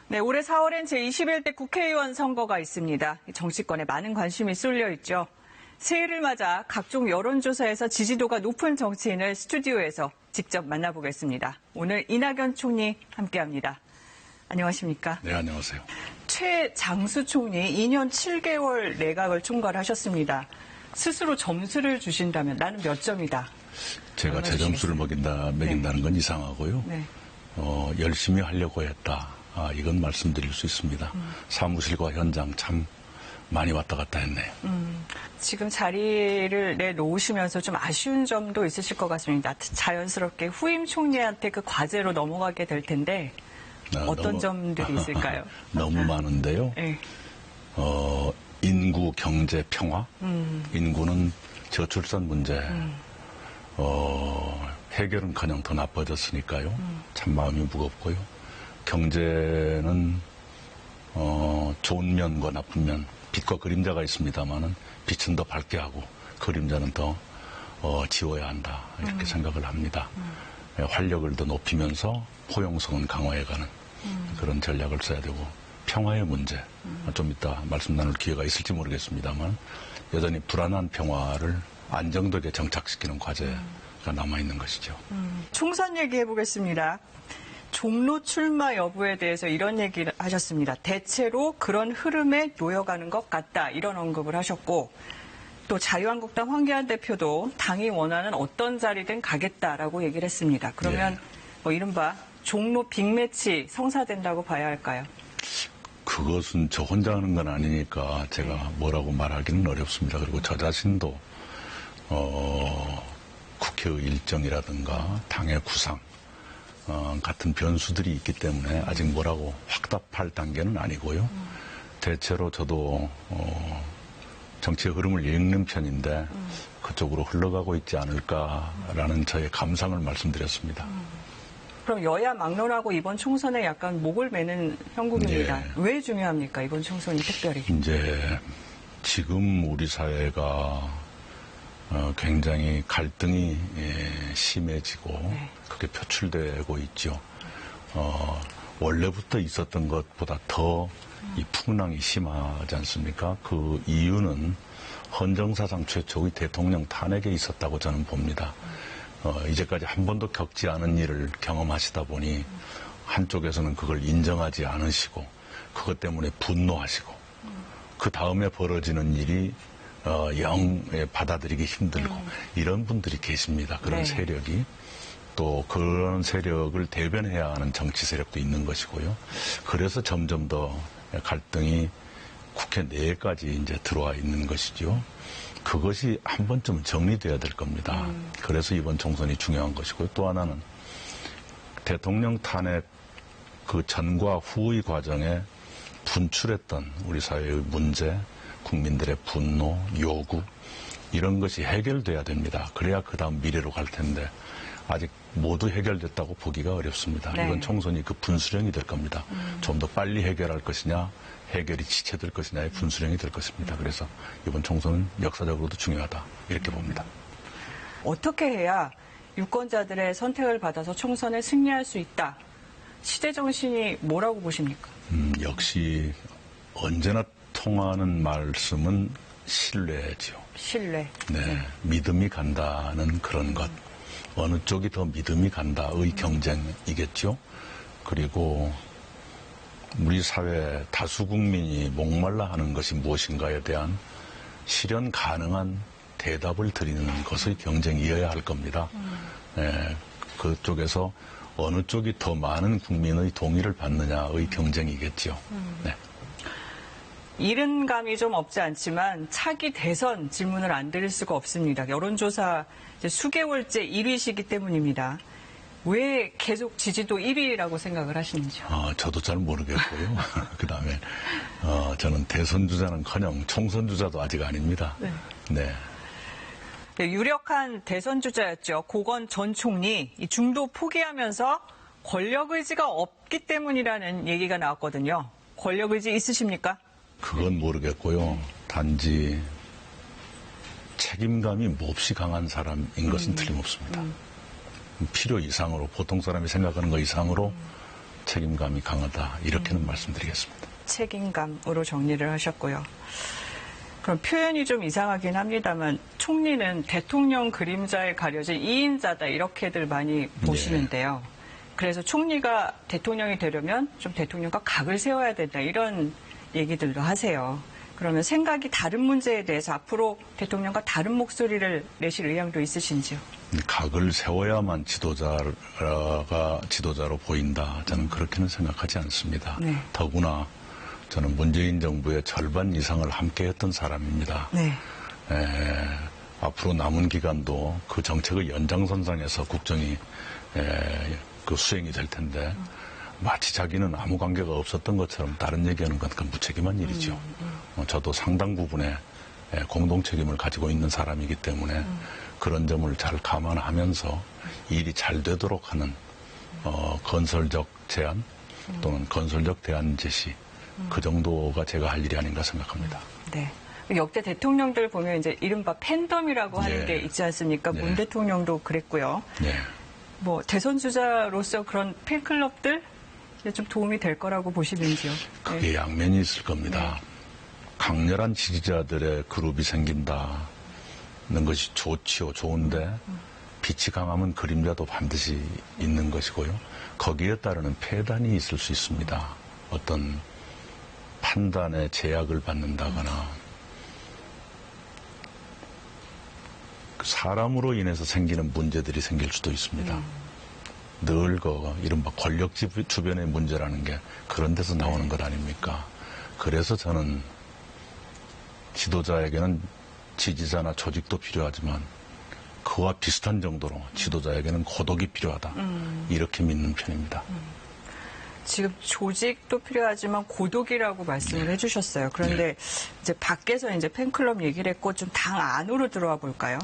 네, 올해 4월엔 제21대 국회의원 선거가 있습니다. 정치권에 많은 관심이 쏠려 있죠. 새해를 맞아 각종 여론조사에서 지지도가 높은 정치인을 스튜디오에서 직접 만나보겠습니다. 오늘 이낙연 총리 함께합니다. 안녕하십니까? 네, 안녕하세요. 최장수 총리 2년 7개월 내각을 총괄하셨습니다. 스스로 점수를 주신다면 나는 몇 점이다? 제가 제 점수를 매긴다는 건 이상하고요. 네. 열심히 하려고 했다. 이건 말씀드릴 수 있습니다. 사무실과 현장 참 많이 왔다 갔다 했네요. 지금 자리를 내놓으시면서 좀 아쉬운 점도 있으실 것 같습니다. 자연스럽게 후임 총리한테 그 과제로 넘어가게 될 텐데 어떤 점들이 있을까요? 너무 많은데요. 네. 인구, 경제, 평화. 인구는 저출산 문제. 해결은커녕 더 나빠졌으니까요. 참 마음이 무겁고요. 경제는 좋은 면과 나쁜 면, 빛과 그림자가 있습니다만은 빛은 더 밝게 하고 그림자는 더 지워야 한다 이렇게 생각을 합니다. 활력을 더 높이면서 포용성은 강화해가는 그런 전략을 써야 되고 평화의 문제 좀 이따 말씀 나눌 기회가 있을지 모르겠습니다만 여전히 불안한 평화를 안정되게 정착시키는 과제가 남아있는 것이죠. 총선 얘기해 보겠습니다. 종로 출마 여부에 대해서 이런 얘기를 하셨습니다. 대체로 그런 흐름에 놓여가는 것 같다. 이런 언급을 하셨고 또 자유한국당 황교안 대표도 당이 원하는 어떤 자리든 가겠다라고 얘기를 했습니다. 그러면 이른바 종로 빅매치 성사된다고 봐야 할까요? 그것은 저 혼자 하는 건 아니니까 제가 뭐라고 말하기는 어렵습니다. 그리고 저 자신도 국회의 일정이라든가 당의 구상 같은 변수들이 있기 때문에 아직 뭐라고 확답할 단계는 아니고요. 대체로 저도 정치의 흐름을 읽는 편인데 그쪽으로 흘러가고 있지 않을까라는 저의 감상을 말씀드렸습니다. 그럼 여야 막론하고 이번 총선에 약간 목을 매는 형국입니다. 네. 왜 중요합니까? 이번 총선이 특별히. 이제 지금 우리 사회가 굉장히 갈등이 심해지고 그게 표출되고 있죠. 원래부터 있었던 것보다 더 이 풍랑이 심하지 않습니까? 그 이유는 헌정사상 최초의 대통령 탄핵에 있었다고 저는 봅니다. 이제까지 한 번도 겪지 않은 일을 경험하시다 보니 한쪽에서는 그걸 인정하지 않으시고 그것 때문에 분노하시고 그 다음에 벌어지는 일이 영 받아들이기 힘들고 이런 분들이 계십니다. 그런 세력이. 또 그런 세력을 대변해야 하는 정치 세력도 있는 것이고요. 그래서 점점 더 갈등이 국회 내에까지 이제 들어와 있는 것이죠. 그것이 한 번쯤 정리돼야 될 겁니다. 그래서 이번 총선이 중요한 것이고요. 또 하나는 대통령 탄핵 그 전과 후의 과정에 분출했던 우리 사회의 문제, 국민들의 분노, 요구 이런 것이 해결돼야 됩니다. 그래야 그 다음 미래로 갈 텐데 아직 모두 해결됐다고 보기가 어렵습니다. 이번 총선이 그 분수령이 될 겁니다. 좀 더 빨리 해결할 것이냐 해결이 지체될 것이냐의 분수령이 될 것입니다. 그래서 이번 총선은 역사적으로도 중요하다 이렇게 봅니다. 어떻게 해야 유권자들의 선택을 받아서 총선에 승리할 수 있다. 시대정신이 뭐라고 보십니까? 역시 언제나 통하는 말씀은 신뢰죠. 신뢰. 네, 믿음이 간다는 그런 것. 어느 쪽이 더 믿음이 간다의 경쟁이겠죠. 그리고 우리 사회 다수 국민이 목말라 하는 것이 무엇인가에 대한 실현 가능한 대답을 드리는 것의 경쟁이어야 할 겁니다. 네, 그쪽에서 어느 쪽이 더 많은 국민의 동의를 받느냐의 경쟁이겠죠. 네. 잃은 감이 좀 없지 않지만 차기 대선 질문을 안 드릴 수가 없습니다. 여론조사 이제 수개월째 1위시기 때문입니다. 왜 계속 지지도 1위라고 생각을 하시는지요? 저도 잘 모르겠고요. 그다음에 저는 대선 주자는커녕 총선 주자도 아직 아닙니다. 네. 유력한 대선 주자였죠. 고건 전 총리 이 중도 포기하면서 권력 의지가 없기 때문이라는 얘기가 나왔거든요. 권력 의지 있으십니까? 그건 모르겠고요. 단지 책임감이 몹시 강한 사람인 것은 틀림없습니다. 필요 이상으로 보통 사람이 생각하는 것 이상으로 책임감이 강하다. 이렇게는 말씀드리겠습니다. 책임감으로 정리를 하셨고요. 그럼 표현이 좀 이상하긴 합니다만 총리는 대통령 그림자에 가려진 2인자다 이렇게들 많이 보시는데요. 그래서 총리가 대통령이 되려면 좀 대통령과 각을 세워야 된다 이런 얘기들도 하세요. 그러면 생각이 다른 문제에 대해서 앞으로 대통령과 다른 목소리를 내실 의향도 있으신지요? 각을 세워야만 지도자로 보인다. 저는 그렇게는 생각하지 않습니다. 네. 더구나 저는 문재인 정부의 절반 이상을 함께했던 사람입니다. 네. 앞으로 남은 기간도 그 정책의 연장선상에서 국정이 그 수행이 될 텐데 마치 자기는 아무 관계가 없었던 것처럼 다른 얘기하는 건 무책임한 일이죠. 저도 상당 부분의 공동 책임을 가지고 있는 사람이기 때문에 그런 점을 잘 감안하면서 일이 잘 되도록 하는 건설적 제안 또는 건설적 대안 제시 그 정도가 제가 할 일이 아닌가 생각합니다. 네. 역대 대통령들 보면 이제 이른바 팬덤이라고 하는 게 있지 않습니까? 문 대통령도 그랬고요. 뭐 대선 주자로서 그런 팬클럽들 좀 도움이 될 거라고 보시는지요? 그게 양면이 있을 겁니다. 강렬한 지지자들의 그룹이 생긴다는 것이 좋지요. 좋은데 빛이 강하면 그림자도 반드시 있는 것이고요. 거기에 따르는 폐단이 있을 수 있습니다. 어떤 판단에 제약을 받는다거나 사람으로 인해서 생기는 문제들이 생길 수도 있습니다. 늘 이른바 권력 주변의 문제라는 게 그런 데서 나오는 것 아닙니까? 그래서 저는 지도자에게는 지지자나 조직도 필요하지만 그와 비슷한 정도로 지도자에게는 고독이 필요하다. 이렇게 믿는 편입니다. 지금 조직도 필요하지만 고독이라고 말씀을 해주셨어요. 그런데 이제 밖에서 이제 팬클럽 얘기를 했고 좀 당 안으로 들어와 볼까요?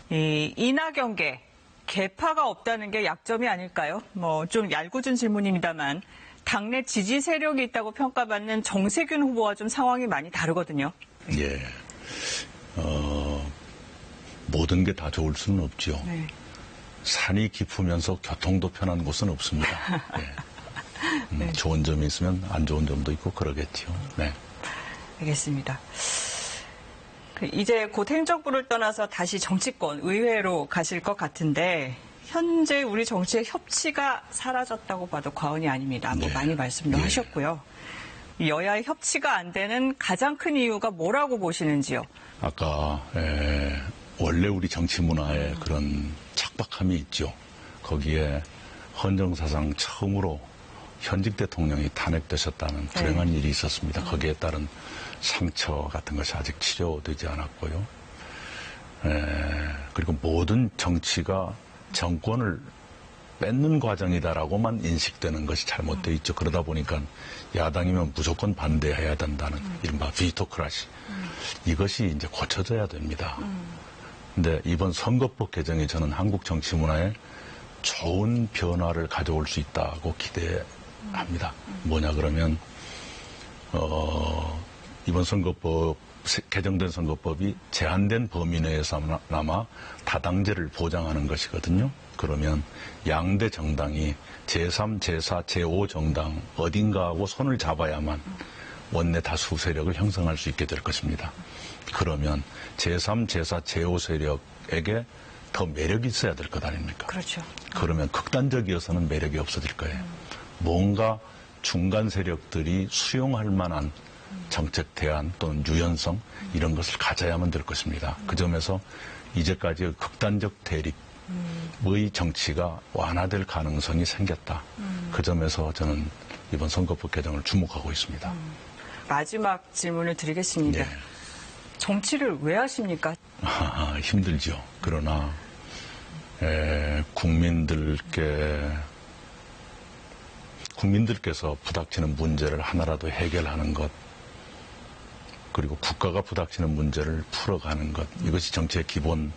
이 이낙연계 개파가 없다는 게 약점이 아닐까요? 뭐 좀 얄궂은 질문입니다만 당내 지지 세력이 있다고 평가받는 정세균 후보와 좀 상황이 많이 다르거든요. 모든 게 다 좋을 수는 없죠. 산이 깊으면서 교통도 편한 곳은 없습니다. 좋은 점이 있으면 안 좋은 점도 있고 그러겠죠. 알겠습니다. 이제 곧 행정부를 떠나서 다시 정치권, 의회로 가실 것 같은데 현재 우리 정치의 협치가 사라졌다고 봐도 과언이 아닙니다. 뭐 많이 말씀도 하셨고요. 여야의 협치가 안 되는 가장 큰 이유가 뭐라고 보시는지요? 아까 원래 우리 정치 문화에 그런 척박함이 있죠. 거기에 헌정사상 처음으로 현직 대통령이 탄핵되셨다는 불행한 일이 있었습니다. 거기에 따른 상처 같은 것이 아직 치료되지 않았고요. 그리고 모든 정치가 정권을 뺏는 과정이다라고만 인식되는 것이 잘못되어 있죠. 그러다 보니까 야당이면 무조건 반대해야 된다는 이른바 비토크라시. 이것이 이제 고쳐져야 됩니다. 근데 이번 선거법 개정이 저는 한국 정치 문화에 좋은 변화를 가져올 수 있다고 기대합니다. 뭐냐 그러면 이번 선거법 개정된 선거법이 제한된 범위 내에서나마 다당제를 보장하는 것이거든요. 그러면 양대 정당이 제3, 제4, 제5 정당 어딘가하고 손을 잡아야만 원내 다수 세력을 형성할 수 있게 될 것입니다. 그러면 제3, 제4, 제5 세력에게 더 매력이 있어야 될 것 아닙니까? 그렇죠. 그러면 극단적이어서는 매력이 없어질 거예요. 뭔가 중간 세력들이 수용할 만한 정책 대안 또는 유연성 이런 것을 가져야만 될 것입니다. 그 점에서 이제까지의 극단적 대립의 정치가 완화될 가능성이 생겼다. 그 점에서 저는 이번 선거법 개정을 주목하고 있습니다. 마지막 질문을 드리겠습니다. 정치를 왜 하십니까? 힘들죠. 그러나 국민들께서 부닥치는 문제를 하나라도 해결하는 것, 그리고 국가가 부닥치는 문제를 풀어가는 것, 이것이 정치의 기본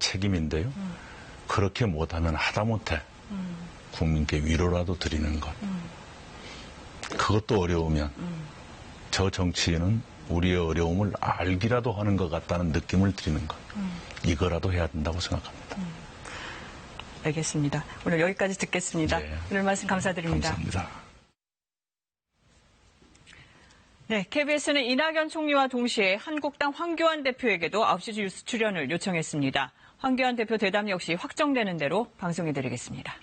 책임인데요. 그렇게 못하면 하다못해 국민께 위로라도 드리는 것. 그것도 어려우면 저 정치인은 우리의 어려움을 알기라도 하는 것 같다는 느낌을 드리는 것. 이거라도 해야 된다고 생각합니다. 알겠습니다. 오늘 여기까지 듣겠습니다. 네. 오늘 말씀 감사드립니다. 감사합니다. 네, KBS는 이낙연 총리와 동시에 한국당 황교안 대표에게도 9시 뉴스 출연을 요청했습니다. 황교안 대표 대담 역시 확정되는 대로 방송해드리겠습니다.